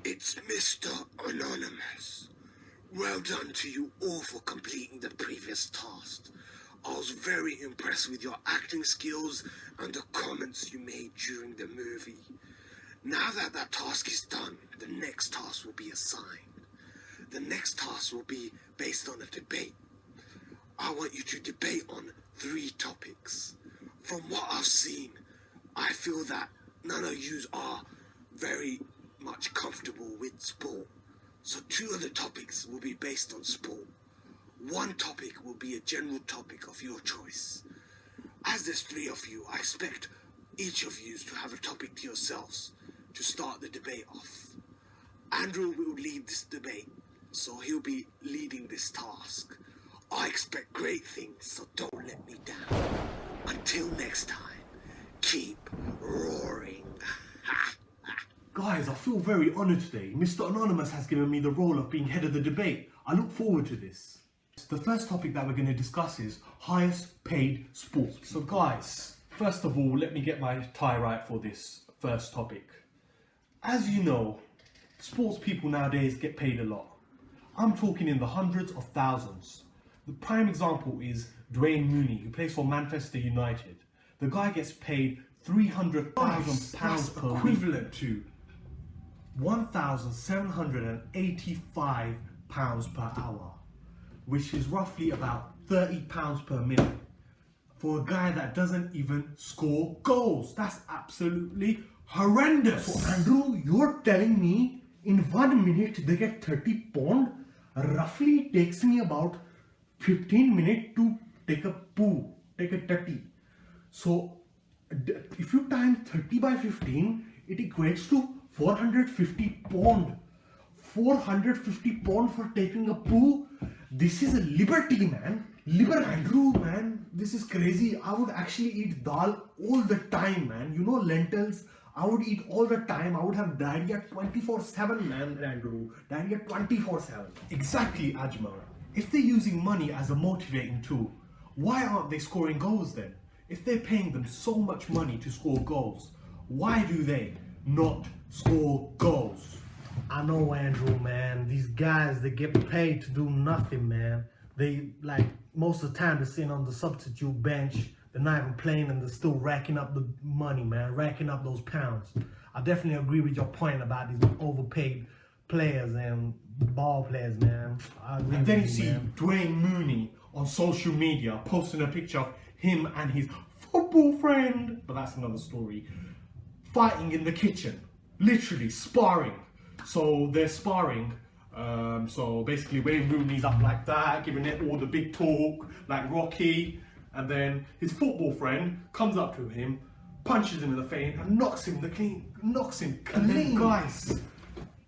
It's Mr. Anonymous. Well done to you all for completing the previous task. I was very impressed with your acting skills and the comments you made during the movie. Now that that task is done, the next task will be assigned. The next task will be based on a debate. I want you to debate on 3 topics. From what I've seen, I feel that none of you are very much comfortable with sport. So 2 of the topics will be based on sport. 1 topic will be a general topic of your choice. As there's 3 of you, I expect each of you to have a topic to yourselves to start the debate off. Andrew will lead this debate, so he'll be leading this task. I expect great things, so don't let me down. Until next time, keep roaring. Guys, I feel very honoured today. Mr. Anonymous has given me the role of being head of the debate. I look forward to this. The first topic that we're going to discuss is highest paid sports. So guys, first of all, let me get my tie right for this first topic. As you know, sports people nowadays get paid a lot. I'm talking in the hundreds of thousands. The prime example is Dwayne Mooney, who plays for Manchester United. The guy gets paid £300,000 per week, equivalent to £1,785 per hour, which is roughly about £30 per minute. For a guy that doesn't even score goals. That's absolutely horrendous. So Andrew, you're telling me in 1 minute they get £30? Roughly it takes me about 15 minutes to take a poo, take a tutty. So if you times 30 by 15, it equates to £450. £450 for taking a poo? This is a liberty, man. Andrew, man, this is crazy. I would actually eat dal all the time, man. You know, lentils, I would eat all the time. I would have diarrhea 24/7, man, Andrew. Diarrhea 24/7. Exactly, Ajmal. If they're using money as a motivating tool, why aren't they scoring goals then? If they're paying them so much money to score goals, why do they not score goals? I know, Andrew, man. These guys, they get paid to do nothing, man. They, like, most of the time they're sitting on the substitute bench. They're not even playing and they're still racking up the money, man. Racking up those pounds. I definitely agree with your point about these overpaid players and ball players, man. And then you see Dwayne Mooney on social media posting a picture of him and his football friend, but that's another story, fighting in the kitchen, literally sparring. So they're sparring, so basically Wayne Rooney's up like that, giving it all the big talk, like Rocky, and then his football friend comes up to him, punches him in the face and knocks him clean. And then guys,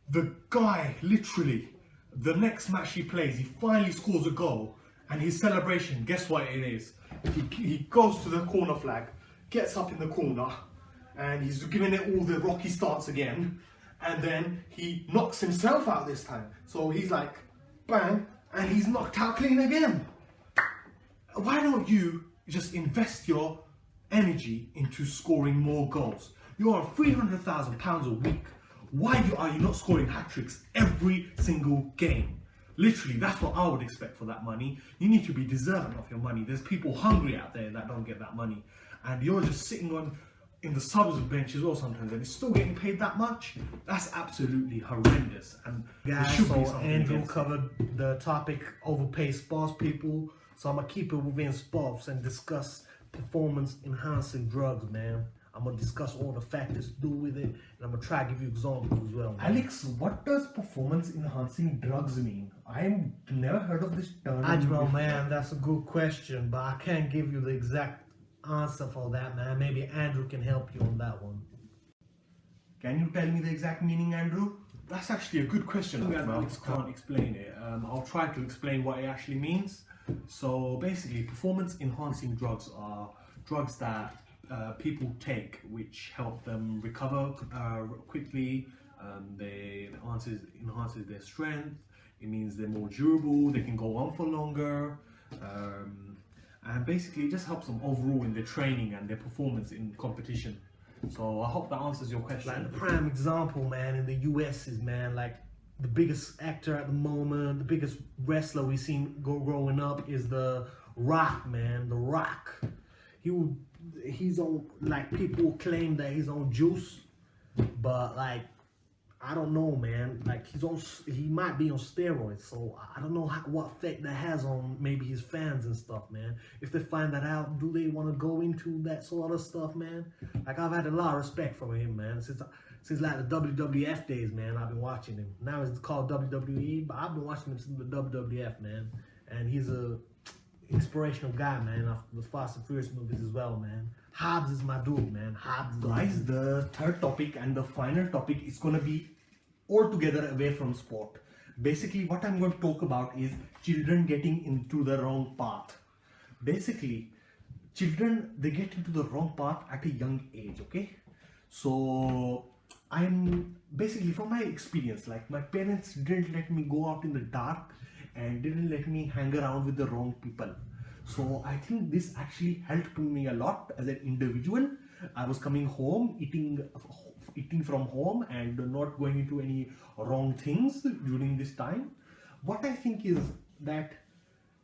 the guy, literally, the next match he plays, he finally scores a goal, and his celebration, guess what it is? He goes to the corner flag, gets up in the corner, and he's giving it all the Rocky stance again, and then he knocks himself out this time. So he's like, bang, and he's knocked out clean again. Why don't you just invest your energy into scoring more goals? You're on £300,000 a week. Why are you not scoring hat-tricks every single game? Literally, that's what I would expect for that money. You need to be deserving of your money. There's people hungry out there that don't get that money. And you're just sitting in the subs bench as well sometimes, and it's still getting paid that much. That's absolutely horrendous. And guys, so Andrew covered the topic overpaid sports people. So I'm gonna keep it within sports and discuss performance enhancing drugs, man. I'm gonna discuss all the factors to do with it, and I'm gonna try to give you examples as well, man. Alex, what does performance enhancing drugs mean? I've never heard of this term. Ajmal, man, that's a good question, but I can't give you the exact answer for that, man. Maybe Andrew can help you on that one. Can you tell me the exact meaning, Andrew? That's actually a good question. Alex can't explain it. I'll try to explain what it actually means. So basically, performance enhancing drugs are drugs that people take which help them recover quickly. They enhances their strength. It means they're more durable, they can go on for longer, and basically it just helps them overall in their training and their performance in competition. So I hope that answers your question. Like the prime example, man, in the US is, man, like the biggest actor at the moment, the biggest wrestler we've seen growing up is The Rock, man. The Rock. He's on, like, people claim that he's on juice, but like, I don't know, man. Like, he might be on steroids, so I don't know what effect that has on maybe his fans and stuff, man. If they find that out, do they want to go into that sort of stuff, man? Like, I've had a lot of respect for him, man, since like the WWF days, man. I've been watching him. Now it's called WWE, but I've been watching him since the WWF, man. And he's a inspirational guy, man, after the Fast and Furious movies as well, man. Hobbs is my dude, man. Hobbs. Guys, the third topic and the final topic is going to be altogether away from sport. Basically, what I'm going to talk about is children getting into the wrong path. Basically, children, they get into the wrong path at a young age, okay? So, I'm basically, from my experience, like, my parents didn't let me go out in the dark and didn't let me hang around with the wrong people. So I think this actually helped me a lot as an individual. I was coming home, eating from home and not going into any wrong things during this time. What I think is that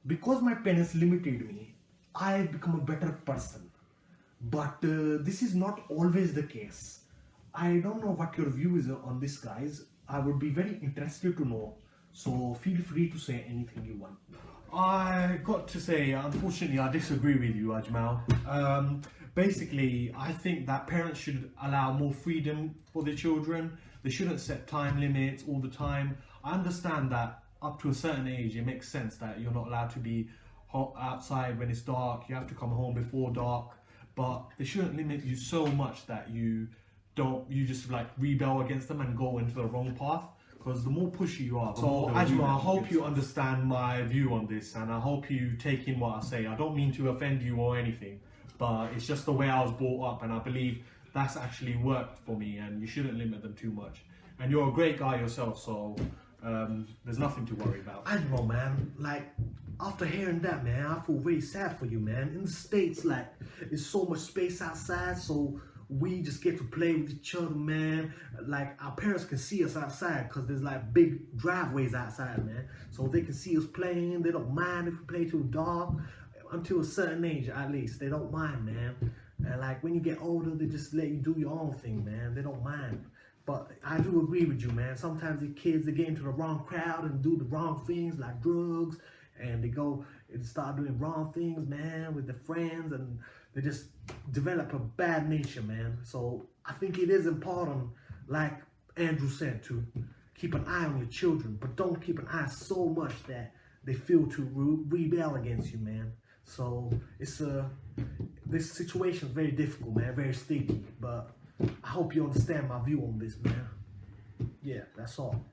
because my parents limited me, I've become a better person. But this is not always the case. I don't know what your view is on this, guys. I would be very interested to know. So feel free to say anything you want. I got to say, unfortunately, I disagree with you, Ajmal. Basically, I think that parents should allow more freedom for their children. They shouldn't set time limits all the time. I understand that up to a certain age, it makes sense that you're not allowed to be outside when it's dark. You have to come home before dark. But they shouldn't limit you so much that you just like rebel against them and go into the wrong path. Because the more pushy you are, so Ajmal, I hope you understand my view on this, and I hope you take in what I say. I don't mean to offend you or anything, but it's just the way I was brought up, and I believe that's actually worked for me, and you shouldn't limit them too much. And you're a great guy yourself, so there's nothing to worry about. Ajmal, man, like, after hearing that, man, I feel very sad for you, man. In the States, like, there's so much space outside, so we just get to play with each other, man. Like, our parents can see us outside because there's like big driveways outside, man. So they can see us playing. They don't mind if we play too dark. Until a certain age, at least, they don't mind, man. And like, when you get older, they just let you do your own thing, man. They don't mind. But I do agree with you, man. Sometimes the kids, they get into the wrong crowd and do the wrong things, like drugs, and they go and start doing wrong things, man, with their friends, and they just develop a bad nature, man. So I think it is important, like Andrew said, to keep an eye on your children, but don't keep an eye so much that they feel to rebel against you, man. So this situation is very difficult, man, very sticky, but I hope you understand my view on this, man. Yeah, that's all.